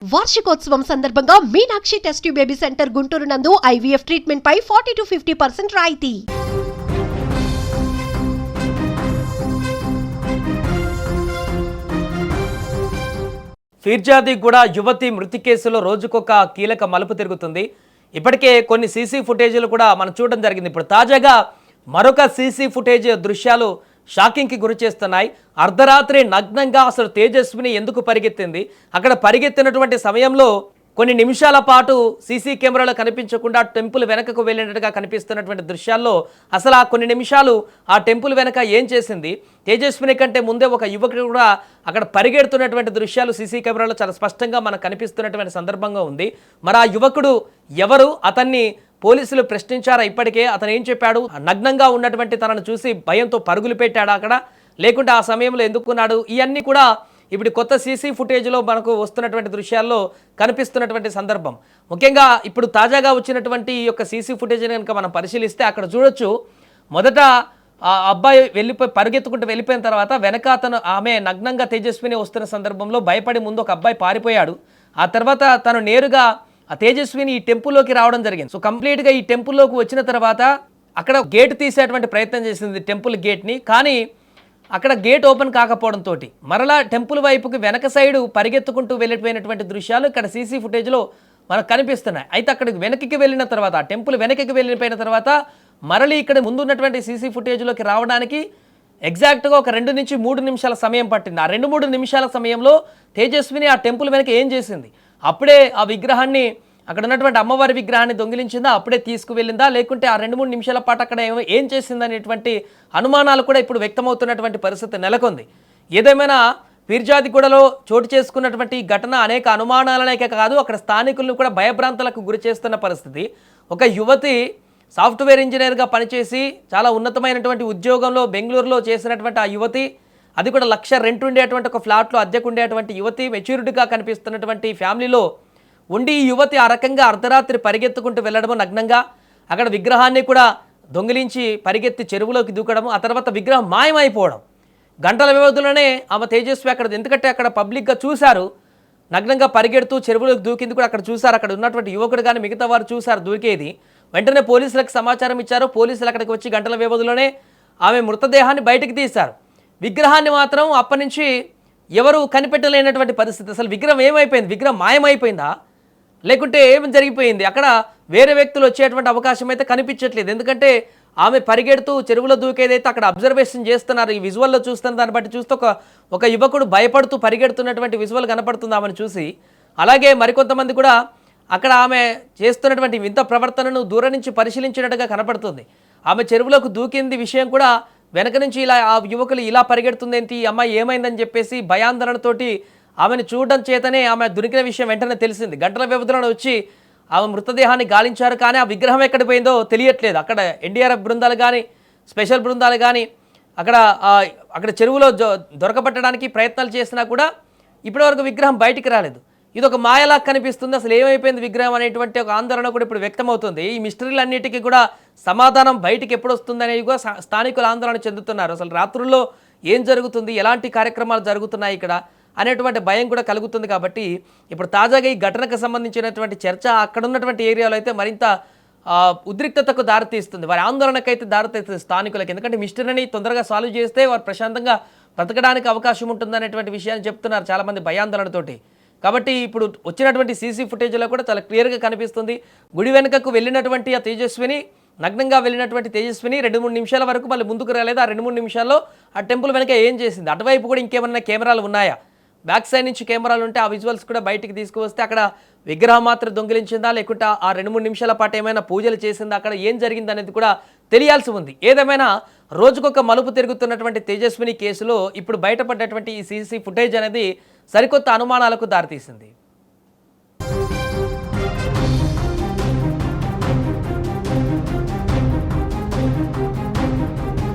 వార్షికోత్సవం సందర్భంగా Meenakshi test tube baby centre Guntur నందు ఐవీఎఫ్ ట్రీట్మెంట్ పై 40 to 50% రాయితీ. ఫిర్యాదిగూడ యువతి మృతి కేసులో రోజుకొక కీలక మలుపు తిరుగుతుంది. ఇప్పటికే కొన్ని సీసీ ఫుటేజీలు కూడా మనం చూడడం జరిగింది. ఇప్పుడు తాజాగా మరొక సీసీ ఫుటేజ్ దృశ్యాలు షాకింగ్కి గురి చేస్తున్నాయి. అర్ధరాత్రి నగ్నంగా అసలు తేజస్విని ఎందుకు పరిగెత్తింది? అక్కడ పరిగెత్తినటువంటి సమయంలో కొన్ని నిమిషాల పాటు సీసీ కెమెరాలో కనిపించకుండా టెంపుల్ వెనకకు వెళ్ళినట్టుగా కనిపిస్తున్నటువంటి దృశ్యాల్లో అసలు ఆ కొన్ని నిమిషాలు ఆ టెంపుల్ వెనక ఏం చేసింది? తేజస్విని కంటే ముందే ఒక యువకుడు కూడా అక్కడ పరిగెడుతున్నటువంటి దృశ్యాలు సీసీ కెమెరాలో చాలా స్పష్టంగా మనకు కనిపిస్తున్నటువంటి సందర్భంగా ఉంది. మరి ఆ యువకుడు ఎవరు? అతన్ని పోలీసులు ప్రశ్నించారా? ఇప్పటికే అతను ఏం చెప్పాడు? నగ్నంగా ఉన్నటువంటి తనను చూసి భయంతో పరుగులు పెట్టాడు అక్కడ, లేకుంటే ఆ సమయంలో ఎందుకున్నాడు? ఇవన్నీ కూడా ఇప్పుడు కొత్త సీసీ ఫుటేజ్లో మనకు వస్తున్నటువంటి దృశ్యాల్లో కనిపిస్తున్నటువంటి సందర్భం. ముఖ్యంగా ఇప్పుడు తాజాగా వచ్చినటువంటి ఈ యొక్క సీసీ ఫుటేజ్ని కనుక మనం పరిశీలిస్తే అక్కడ చూడొచ్చు, మొదట ఆ అబ్బాయి పరిగెత్తుకుంటూ వెళ్ళిపోయిన తర్వాత వెనక అతను ఆమె నగ్నంగా తేజస్విని వస్తున్న సందర్భంలో భయపడి ముందు ఒక అబ్బాయి పారిపోయాడు. ఆ తర్వాత తను నేరుగా ఆ తేజస్విని ఈ టెంపుల్లోకి రావడం జరిగింది. సో కంప్లీట్గా ఈ టెంపుల్లోకి వచ్చిన తర్వాత అక్కడ గేట్ తీసేటువంటి ప్రయత్నం చేసింది, టెంపుల్ గేట్ని. కానీ అక్కడ గేట్ ఓపెన్ కాకపోవడంతో మరలా టెంపుల్ వైపుకి వెనక సైడు పరిగెత్తుకుంటూ వెళ్ళిపోయినటువంటి దృశ్యాలు ఇక్కడ సీసీ ఫుటేజ్లో మనకు కనిపిస్తున్నాయి. అయితే అక్కడికి వెనక్కి వెళ్ళిన తర్వాత, టెంపుల్ వెనక్కి వెళ్ళిపోయిన తర్వాత మరలి ఇక్కడ ముందున్నటువంటి సీసీ ఫుటేజ్లోకి రావడానికి ఎగ్జాక్ట్గా ఒక 2 నుంచి 3 నిమిషాల సమయం పట్టింది. ఆ 2-3 నిమిషాల సమయంలో తేజస్విని ఆ టెంపుల్ వెనక ఏం చేసింది? అప్పుడే ఆ విగ్రహాన్ని, అక్కడ ఉన్నటువంటి అమ్మవారి విగ్రహాన్ని దొంగిలించిందా? అప్పుడే తీసుకువెళ్ళిందా? లేకుంటే ఆ 2-3 నిమిషాల పాటు అక్కడ ఏం చేసిందనేటువంటి అనుమానాలు కూడా ఇప్పుడు వ్యక్తమవుతున్నటువంటి పరిస్థితి నెలకొంది. ఏదేమైనా ఫిర్యాదిగూడలో చోటు చేసుకున్నటువంటి ఘటన అనేక అనుమానాలనే కాదు, అక్కడ స్థానికులను కూడా భయభ్రాంతులకు గురి చేస్తున్న పరిస్థితి. ఒక యువతి సాఫ్ట్వేర్ ఇంజనీర్గా పనిచేసి చాలా ఉన్నతమైనటువంటి ఉద్యోగంలో బెంగళూరులో చేసినటువంటి ఆ యువతి, అది కూడా 1,00,000 రెంట్ ఉండేటువంటి ఒక ఫ్లాట్లో అద్దెకు ఉండేటువంటి యువతి, మెచ్యూరిటీగా కనిపిస్తున్నటువంటి ఫ్యామిలీలో ఉండి ఈ యువతి ఆ రకంగా అర్ధరాత్రి పరిగెత్తుకుంటూ వెళ్ళడము, నగ్నంగా అక్కడ విగ్రహాన్ని కూడా దొంగిలించి పరిగెత్తి చెరువులోకి దూకడము, ఆ తర్వాత విగ్రహం మాయమైపోవడం. గంటల వ్యవధిలోనే ఆమె తేజస్వి అక్కడ, ఎందుకంటే అక్కడ పబ్లిక్గా చూశారు, నగ్నంగా పరిగెడుతూ చెరువులోకి దూకింది కూడా అక్కడ చూశారు. అక్కడ ఉన్నటువంటి యువకుడు కానీ మిగతా వారు చూశారు దూకేది. వెంటనే పోలీసులకు సమాచారం ఇచ్చారు. పోలీసులు అక్కడికి వచ్చి గంటల వ్యవధిలోనే ఆమె మృతదేహాన్ని బయటకు తీశారు. విగ్రహాన్ని మాత్రం అప్పటి నుంచి ఎవరు కనిపెట్టలేనటువంటి పరిస్థితి. అసలు విగ్రహం ఏమైపోయింది? విగ్రహం మాయమైపోయిందా, లేకుంటే ఏమి జరిగిపోయింది? అక్కడ వేరే వ్యక్తులు వచ్చేటువంటి అవకాశం అయితే కనిపించట్లేదు. ఎందుకంటే ఆమె పరిగెడుతూ చెరువులో దూకేదైతే అక్కడ అబ్జర్వేషన్ చేస్తున్నారు. ఈ విజువల్లో చూస్తున్న దాన్ని బట్టి చూస్తే ఒక యువకుడు భయపడుతూ పరిగెడుతున్నటువంటి విజువల్ కనపడుతుంది ఆమెను చూసి. అలాగే మరికొంతమంది కూడా అక్కడ ఆమె చేస్తున్నటువంటి వింత ప్రవర్తనను దూరం నుంచి పరిశీలించినట్టుగా కనపడుతుంది. ఆమె చెరువులోకి దూకింది విషయం కూడా వెనక నుంచి ఇలా ఆ యువకులు ఇలా పరిగెడుతుంది ఏంటి, ఈ అమ్మాయి ఏమైందని చెప్పేసి భయాందోళనతోటి ఆమెను చూడడం చేతనే ఆమె దొరికిన విషయం వెంటనే తెలిసింది. గంటల వ్యవధిలో వచ్చి ఆమె మృతదేహాన్ని గాలించారు. కానీ ఆ విగ్రహం ఎక్కడ పోయిందో తెలియట్లేదు. అక్కడ ఎన్డీఆర్ఎఫ్ బృందాలు కానీ స్పెషల్ బృందాలు కానీ అక్కడ చెరువులో దొరకబట్టడానికి ప్రయత్నాలు చేసినా కూడా ఇప్పటివరకు విగ్రహం బయటికి రాలేదు. ఇది ఒక మాయలా కనిపిస్తుంది. అసలు ఏమైపోయింది విగ్రహం అనేటువంటి ఒక ఆందోళన కూడా ఇప్పుడు వ్యక్తమవుతుంది. ఈ మిస్టరీలన్నిటికీ కూడా సమాధానం బయటికి ఎప్పుడు వస్తుందనేది కూడా స్థానికులు ఆందోళన చెందుతున్నారు. అసలు రాత్రుల్లో ఏం జరుగుతుంది, ఎలాంటి కార్యక్రమాలు జరుగుతున్నాయి ఇక్కడ అనేటువంటి భయం కూడా కలుగుతుంది. కాబట్టి ఇప్పుడు తాజాగా ఈ ఘటనకు సంబంధించినటువంటి చర్చ అక్కడ ఉన్నటువంటి ఏరియాలో అయితే మరింత ఉద్రిక్తతకు దారితీస్తుంది. వారి ఆందోళనకైతే దారితీస్తుంది స్థానికులకి. ఎందుకంటే మిస్టరీని తొందరగా సాల్వ్ చేస్తే వారు ప్రశాంతంగా బ్రతకడానికి అవకాశం ఉంటుందనేటువంటి విషయాన్ని చెప్తున్నారు చాలామంది భయాందోళనతోటి. కాబట్టి ఇప్పుడు వచ్చినటువంటి సీసీ ఫుటేజ్లో కూడా చాలా క్లియర్గా కనిపిస్తుంది. గుడి వెనుకకు వెళ్ళినటువంటి ఆ తేజస్విని, నగ్నంగా వెళ్ళినటువంటి తేజస్విని 2-3 నిమిషాల వరకు మళ్ళీ ముందుకు రాలేదు. ఆ 2-3 నిమిషాల్లో ఆ టెంపుల్ వెనక ఏం చేసింది? అటువైపు కూడా ఇంకేమన్నా కెమెరాలు ఉన్నాయా? బ్యాక్ సైడ్ నుంచి కెమెరాలు ఉంటే ఆ విజువల్స్ కూడా బయటికి తీసుకువస్తే అక్కడ విగ్రహం మాత్రం దొంగిలించిందా, లేకుంటే ఆ 2-3 నిమిషాల పాటు ఏమైనా పూజలు చేసిందా, అక్కడ ఏం జరిగింది అనేది కూడా తెలియాల్సి ఉంది. ఏదేమైనా రోజుకొక మలుపు తిరుగుతున్నటువంటి తేజస్విని కేసులో ఇప్పుడు బయటపడ్డటువంటి ఈ సీసీ ఫుటేజ్ అనేది సరికొత్త అనుమానాలకు దారితీసింది.